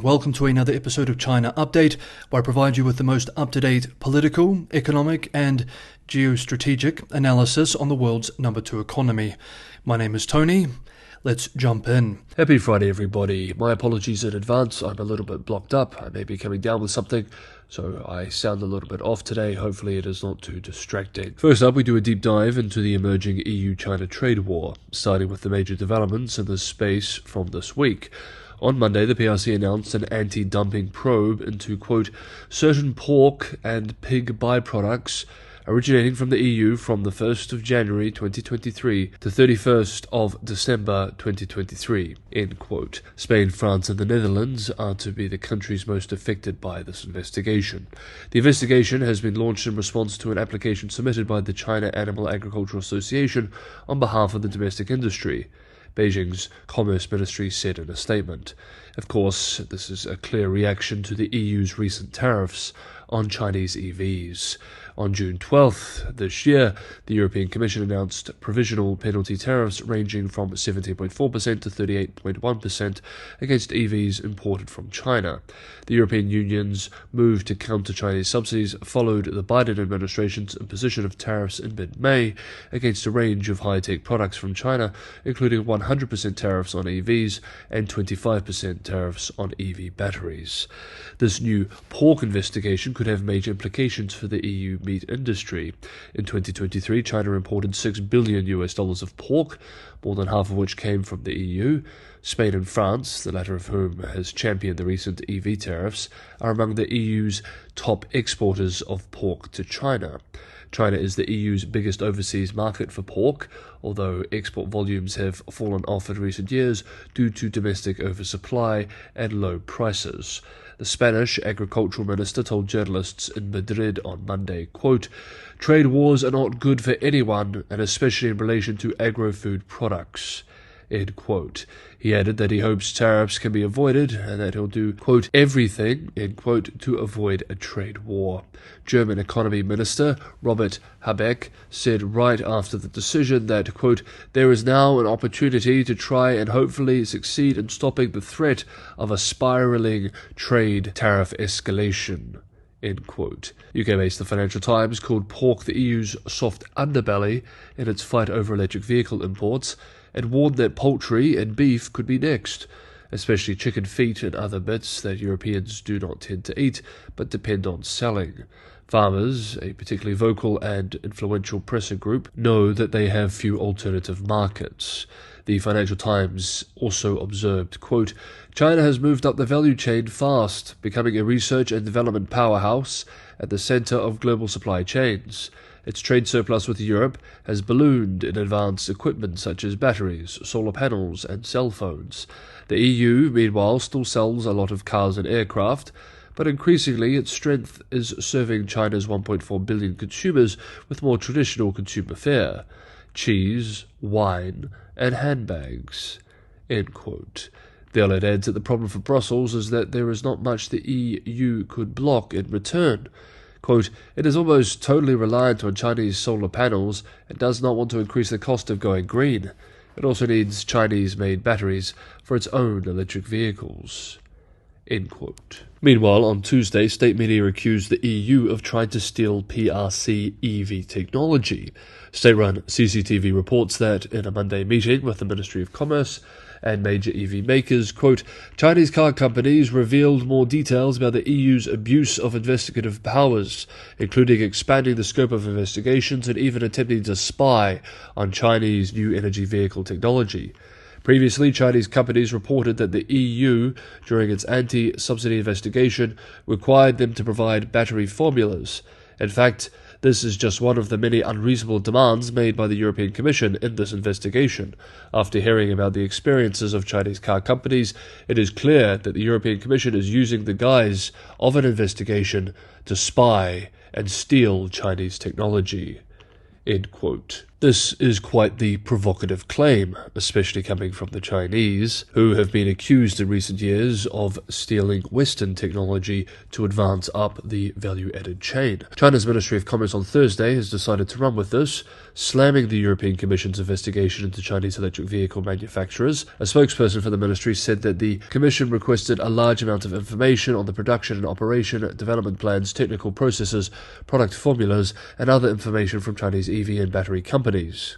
Welcome to another episode of China Update, where I provide you with the most up-to-date political, economic and geostrategic analysis on the world's number 2 economy. My name is Tony. Let's jump in. Happy Friday, everybody. My apologies in advance. I'm a little bit blocked up. I may be coming down with something, so I sound a little bit off today. Hopefully it is not too distracting. First up, we do a deep dive into the emerging EU-China trade war, starting with the major developments in this space from this week. On Monday, the PRC announced an anti-dumping probe into, quote, certain pork and pig byproducts originating from the EU from the 1st of January 2023 to 31st of December 2023, end quote. Spain, France and the Netherlands are to be the countries most affected by this investigation. The investigation has been launched in response to an application submitted by the China Animal Agricultural Association on behalf of the domestic industry, Beijing's Commerce Ministry said in a statement. Of course, this is a clear reaction to the EU's recent tariffs on Chinese EVs. On June 12th this year, the European Commission announced provisional penalty tariffs ranging from 17.4% to 38.1% against EVs imported from China. The European Union's move to counter Chinese subsidies followed the Biden administration's imposition of tariffs in mid-May against a range of high-tech products from China, including 100% tariffs on EVs and 25% tariffs on EV batteries. This new pork investigation could have major implications for the EU meat industry. In 2023, China imported $6 billion of pork, more than half of which came from the EU. Spain and France, the latter of whom has championed the recent EV tariffs, are among the EU's top exporters of pork to China. China is the EU's biggest overseas market for pork, although export volumes have fallen off in recent years due to domestic oversupply and low prices. The Spanish agricultural minister told journalists in Madrid on Monday, quote, trade wars are not good for anyone, and especially in relation to agro-food products, end quote. He added that he hopes tariffs can be avoided and that he'll do, quote, everything, end quote, to avoid a trade war. German economy minister Robert Habeck said right after the decision that, quote, there is now an opportunity to try and hopefully succeed in stopping the threat of a spiraling trade tariff escalation, end quote. UK-based The Financial Times called pork the EU's soft underbelly in its fight over electric vehicle imports, and warned that poultry and beef could be next, especially chicken feet and other bits that Europeans do not tend to eat, but depend on selling. Farmers, a particularly vocal and influential presser group, know that they have few alternative markets. The Financial Times also observed, quote, China has moved up the value chain fast, becoming a research and development powerhouse at the center of global supply chains. Its trade surplus with Europe has ballooned in advanced equipment such as batteries, solar panels, and cell phones. The EU, meanwhile, still sells a lot of cars and aircraft, but increasingly its strength is serving China's 1.4 billion consumers with more traditional consumer fare: cheese, wine, and handbags, end quote. The outlet adds that the problem for Brussels is that there is not much the EU could block in return. Quote, it is almost totally reliant on Chinese solar panels and does not want to increase the cost of going green. It also needs Chinese-made batteries for its own electric vehicles, end quote. Meanwhile, on Tuesday, state media accused the EU of trying to steal PRC EV technology. State-run CCTV reports that in a Monday meeting with the Ministry of Commerce and major EV makers, quote, Chinese car companies revealed more details about the EU's abuse of investigative powers, including expanding the scope of investigations and even attempting to spy on Chinese new energy vehicle technology. Previously, Chinese companies reported that the EU, during its anti-subsidy investigation, required them to provide battery formulas. In fact, this is just one of the many unreasonable demands made by the European Commission in this investigation. After hearing about the experiences of Chinese car companies, it is clear that the European Commission is using the guise of an investigation to spy and steal Chinese technology, end quote. This is quite the provocative claim, especially coming from the Chinese, who have been accused in recent years of stealing Western technology to advance up the value-added chain. China's Ministry of Commerce on Thursday has decided to run with this, slamming the European Commission's investigation into Chinese electric vehicle manufacturers. A spokesperson for the ministry said that the Commission requested a large amount of information on the production and operation, development plans, technical processes, product formulas, and other information from Chinese EV and battery companies.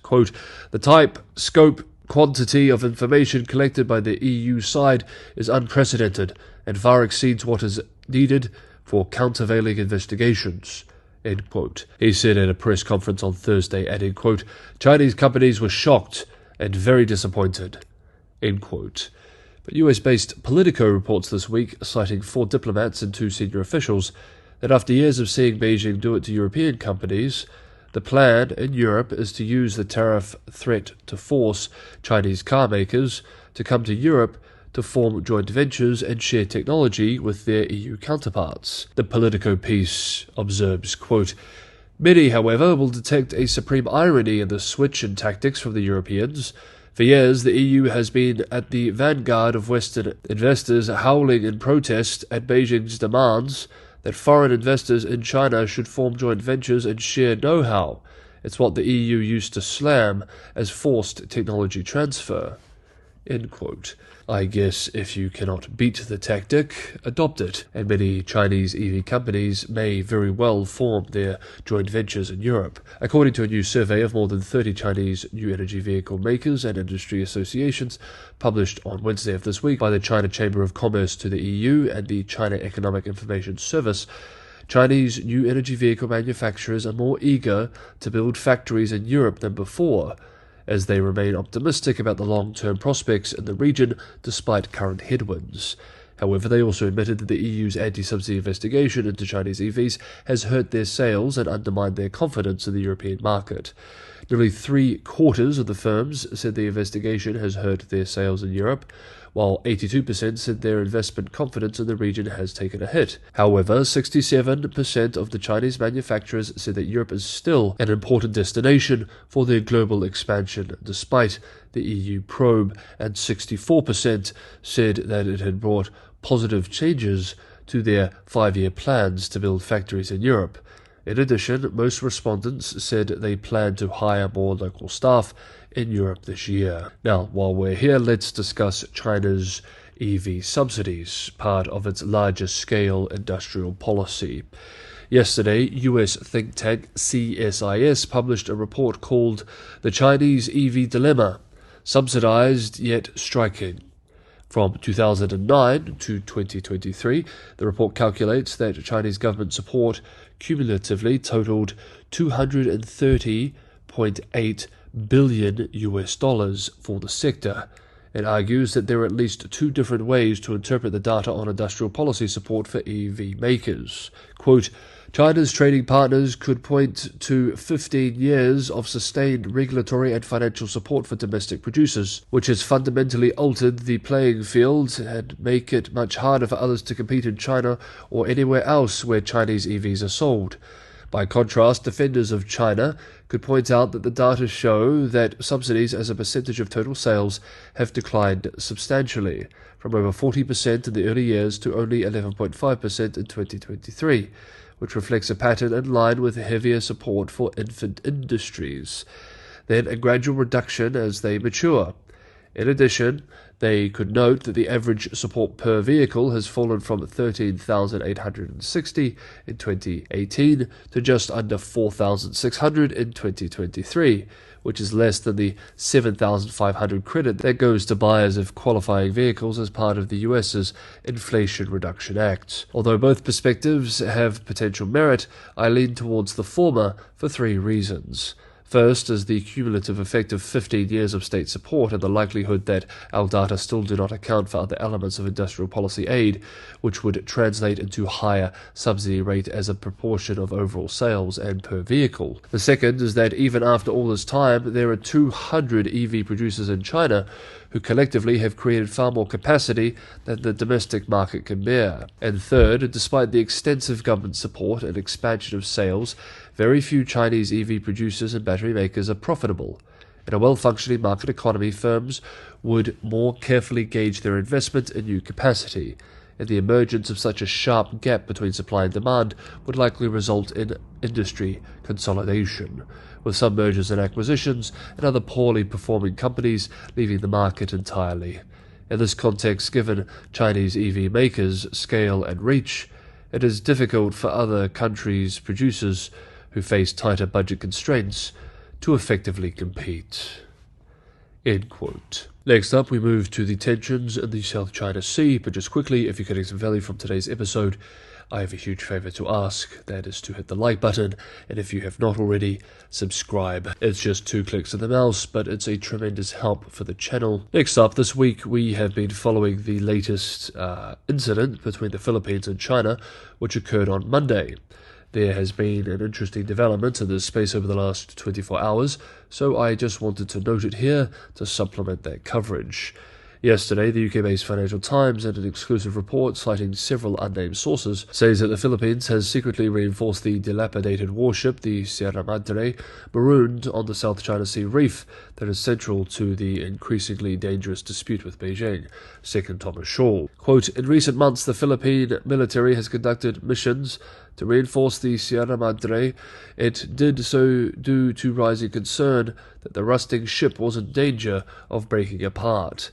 Quote, "The type, scope, quantity of information collected by the EU side is unprecedented and far exceeds what is needed for countervailing investigations." End quote. He said at a press conference on Thursday, adding, quote, "Chinese companies were shocked and very disappointed." End quote. But US-based Politico reports this week, citing 4 diplomats and 2 senior officials, that after years of seeing Beijing do it to European companies, the plan in Europe is to use the tariff threat to force Chinese car makers to come to Europe to form joint ventures and share technology with their EU counterparts. The Politico piece observes, quote, "Many, however, will detect a supreme irony in the switch in tactics from the Europeans. For years, the EU has been at the vanguard of Western investors howling in protest at Beijing's demands that foreign investors in China should form joint ventures and share know-how. It's what the EU used to slam as forced technology transfer." End quote. I guess if you cannot beat the tactic, adopt it, and many Chinese EV companies may very well form their joint ventures in Europe. According to a new survey of more than 30 Chinese new energy vehicle makers and industry associations published on Wednesday of this week by the China Chamber of Commerce to the EU and the China Economic Information Service, Chinese new energy vehicle manufacturers are more eager to build factories in Europe than before, as they remain optimistic about the long-term prospects in the region despite current headwinds. However, they also admitted that the EU's anti-subsidy investigation into Chinese EVs has hurt their sales and undermined their confidence in the European market. Nearly 3/4 of the firms said the investigation has hurt their sales in Europe, while 82% said their investment confidence in the region has taken a hit. However, 67% of the Chinese manufacturers said that Europe is still an important destination for their global expansion, despite the EU probe, and 64% said that it had brought positive changes to their 5-year plans to build factories in Europe. In addition, most respondents said they plan to hire more local staff in Europe this year. Now, while we're here, let's discuss China's EV subsidies, part of its larger-scale industrial policy. Yesterday, US think tank CSIS published a report called The Chinese EV Dilemma, Subsidized Yet Striking. From 2009 to 2023, the report calculates that Chinese government support cumulatively totaled $230.8 billion for the sector. It argues that there are at least 2 different ways to interpret the data on industrial policy support for EV makers. Quote, China's trading partners could point to 15 years of sustained regulatory and financial support for domestic producers, which has fundamentally altered the playing field and make it much harder for others to compete in China or anywhere else where Chinese EVs are sold. By contrast, defenders of China could point out that the data show that subsidies as a percentage of total sales have declined substantially, from over 40% in the early years to only 11.5% in 2023. Which reflects a pattern in line with heavier support for infant industries, then a gradual reduction as they mature. In addition, they could note that the average support per vehicle has fallen from 13,860 in 2018 to just under 4,600 in 2023, which is less than the 7,500 credit that goes to buyers of qualifying vehicles as part of the US's Inflation Reduction Act. Although both perspectives have potential merit, I lean towards the former for 3 reasons. First is the cumulative effect of 15 years of state support and the likelihood that our data still do not account for other elements of industrial policy aid, which would translate into higher subsidy rate as a proportion of overall sales and per vehicle. The second is that even after all this time, there are 200 EV producers in China who collectively have created far more capacity than the domestic market can bear. And third, despite the extensive government support and expansion of sales, very few Chinese EV producers and battery makers are profitable. In a well-functioning market economy, firms would more carefully gauge their investment in new capacity, and the emergence of such a sharp gap between supply and demand would likely result in industry consolidation, with some mergers and acquisitions and other poorly performing companies leaving the market entirely. In this context, given Chinese EV makers' scale and reach, it is difficult for other countries' producers who face tighter budget constraints to effectively compete. End quote. Next up, we move to the tensions in the South China Sea, but just quickly, if you're getting some value from today's episode, I have a huge favor to ask, that is to hit the like button, and if you have not already, subscribe. It's just 2 clicks of the mouse, but it's a tremendous help for the channel. Next up, this week we have been following the latest incident between the Philippines and China, which occurred on Monday. There has been an interesting development in this space over the last 24 hours, so I just wanted to note it here to supplement that coverage. Yesterday, the UK-based Financial Times, in an exclusive report citing several unnamed sources, says that the Philippines has secretly reinforced the dilapidated warship, the Sierra Madre, marooned on the South China Sea reef that is central to the increasingly dangerous dispute with Beijing, second Thomas Shaw. Quote, in recent months, the Philippine military has conducted missions to reinforce the Sierra Madre. It did so due to rising concern that the rusting ship was in danger of breaking apart.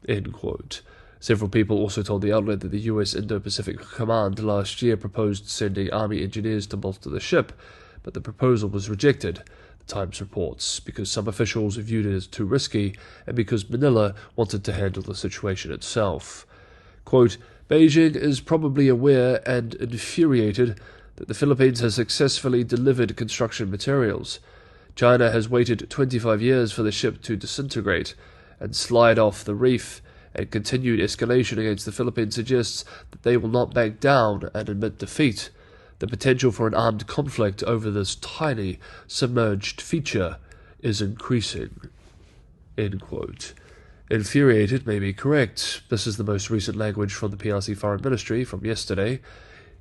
End quote. Several people also told the outlet that the US Indo-Pacific Command last year proposed sending army engineers to bolster the ship, but the proposal was rejected, the Times reports, because some officials viewed it as too risky and because Manila wanted to handle the situation itself. Quote, Beijing is probably aware and infuriated that the Philippines has successfully delivered construction materials. China has waited 25 years for the ship to disintegrate and slide off the reef, and continued escalation against the Philippines suggests that they will not back down and admit defeat. The potential for an armed conflict over this tiny, submerged feature is increasing. End quote. Infuriated may be correct. This is the most recent language from the PRC Foreign Ministry from yesterday.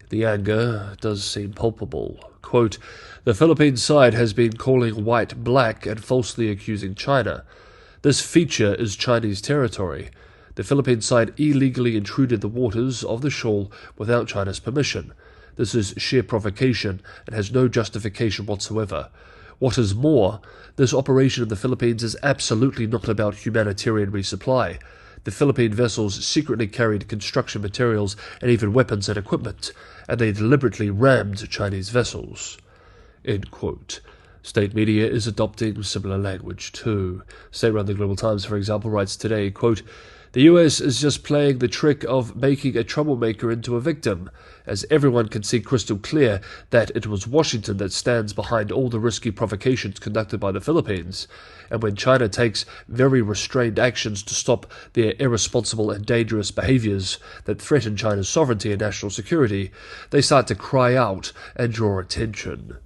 The anger does seem palpable. Quote, the Philippine side has been calling white black and falsely accusing China. This feature is Chinese territory. The Philippine side illegally intruded the waters of the shoal without China's permission. This is sheer provocation and has no justification whatsoever. What is more, this operation in the Philippines is absolutely not about humanitarian resupply. The Philippine vessels secretly carried construction materials and even weapons and equipment, and they deliberately rammed Chinese vessels. End quote. State media is adopting similar language too. State-run The Global Times, for example, writes today, quote, the US is just playing the trick of making a troublemaker into a victim, as everyone can see crystal clear that it was Washington that stands behind all the risky provocations conducted by the Philippines, and when China takes very restrained actions to stop their irresponsible and dangerous behaviors that threaten China's sovereignty and national security, they start to cry out and draw attention.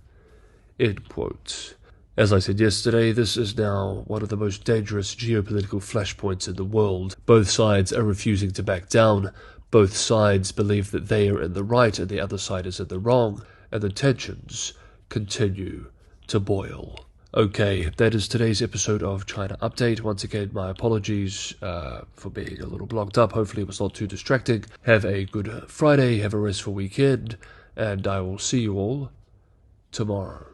End quote. As I said yesterday, this is now one of the most dangerous geopolitical flashpoints in the world. Both sides are refusing to back down. Both sides believe that they are in the right and the other side is in the wrong, and the tensions continue to boil. Okay, that is today's episode of China Update. Once again, my apologies for being a little blocked up. Hopefully it was not too distracting. Have a good Friday, have a restful weekend, and I will see you all tomorrow.